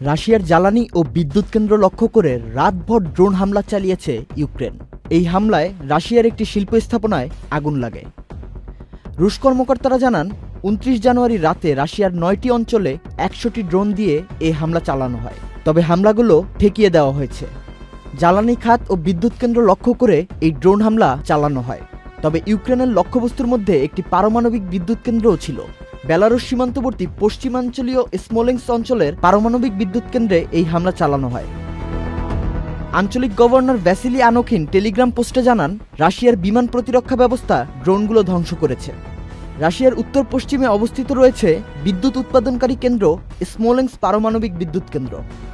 রাশিয়ার জ্বালানি ও বিদ্যুৎ কেন্দ্র লক্ষ্য করে রাতভর ড্রোন হামলা চালিয়েছে ইউক্রেন। এই হামলায় রাশিয়ার একটি শিল্প স্থাপনায় আগুন লাগে। রুশ কর্মকর্তারা জানান ২৯ জানুয়ারি রাতে রাশিয়ার ৯টি অঞ্চলে ১০০টি ড্রোন দিয়ে এই হামলা চালানো হয়, তবে হামলাগুলো ঠেকিয়ে দেওয়া হয়েছে। জ্বালানি খাত ও বিদ্যুৎ কেন্দ্র লক্ষ্য করে এই ড্রোন হামলা চালানো হয়, তবে ইউক্রেনের লক্ষ্যবস্তুর মধ্যে একটি পারমাণবিক বিদ্যুৎ কেন্দ্রও ছিল। বেলারুশ সীমান্তবর্তী পশ্চিমাঞ্চলীয় স্মোলেন্স্ক অঞ্চলের পারমাণবিক বিদ্যুৎ কেন্দ্রে এই হামলা চালানো হয়। আঞ্চলিক গভর্নর ভ্যাসিলি আনোখিন টেলিগ্রাম পোস্টে জানান, রাশিয়ার বিমান প্রতিরক্ষা ব্যবস্থা ড্রোনগুলো ধ্বংস করেছে। রাশিয়ার উত্তর পশ্চিমে অবস্থিত রয়েছে বিদ্যুৎ উৎপাদনকারী কেন্দ্র স্মোলেন্স্ক পারমাণবিক বিদ্যুৎ কেন্দ্র।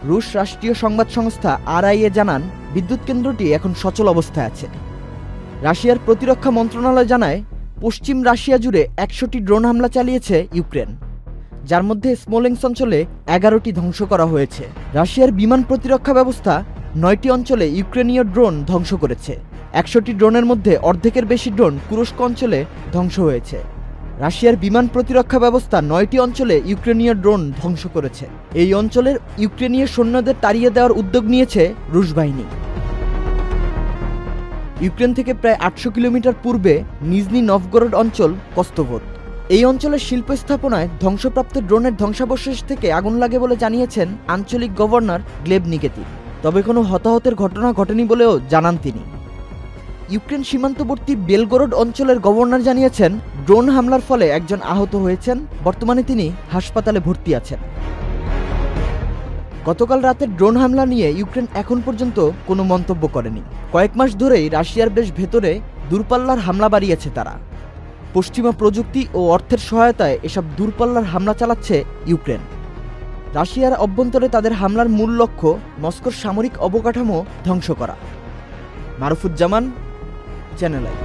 রুশ রাষ্ট্রীয় সংবাদ সংস্থা RIA জানান, বিদ্যুৎ কেন্দ্রটি এখন সচল অবস্থায় আছে। রাশিয়ার প্রতিরক্ষা মন্ত্রণালয় জানায়, পশ্চিম রাশিয়া জুড়ে ১০০টি ড্রোন হামলা চালিয়েছে ইউক্রেন, যার মধ্যে স্মোলেন্স্ক অঞ্চলে ১১টি ধ্বংস করা হয়েছে। রাশিয়ার বিমান প্রতিরক্ষা ব্যবস্থা ৯টি অঞ্চলে ইউক্রেনীয় ড্রোন ধ্বংস করেছে। ১০০টি ড্রোনের মধ্যে অর্ধেকের বেশি ড্রোন কুরস্ক অঞ্চলে ধ্বংস হয়েছে। রাশিয়ার বিমান প্রতিরক্ষা ব্যবস্থা ৯টি অঞ্চলে ইউক্রেনীয় ড্রোন ধ্বংস করেছে। এই অঞ্চলের ইউক্রেনীয় সৈন্যদের তাড়িয়ে দেওয়ার উদ্যোগ নিয়েছে রুশ বাহিনী। ইউক্রেন থেকে প্রায় ৮০০ কিলোমিটার পূর্বে নিজনি নভগরোড অঞ্চল কস্তভোদ। এই অঞ্চলের শিল্প স্থাপনায় ধ্বংসপ্রাপ্ত ড্রোনের ধ্বংসাবশেষ থেকে আগুন লাগে বলে জানিয়েছেন আঞ্চলিক গভর্নর গ্লেব নিকেতিন, তবে কোনো হতাহতের ঘটনা ঘটেনি বলেও জানান তিনি। ইউক্রেন সীমান্তবর্তী বেলগোরোড অঞ্চলের গভর্নর জানিয়েছেন, ড্রোন হামলার ফলে একজন আহত হয়েছেন, বর্তমানে তিনি হাসপাতালে ভর্তি আছেন। গতকাল রাতের ড্রোন হামলা নিয়ে ইউক্রেন এখন পর্যন্ত কোনো মন্তব্য করেনি। কয়েক মাস ধরেই রাশিয়ার বেশ ভেতরে দূরপাল্লার হামলা বাড়িয়েছে তারা। পশ্চিমা প্রযুক্তি ও অর্থের সহায়তায় এসব দূরপাল্লার হামলা চালাচ্ছে ইউক্রেন। রাশিয়ার অভ্যন্তরে তাদের হামলার মূল লক্ষ্য মস্কোর সামরিক অবকাঠামো ধ্বংস করা। মারুফুজ্জামান, চ্যানেল আই।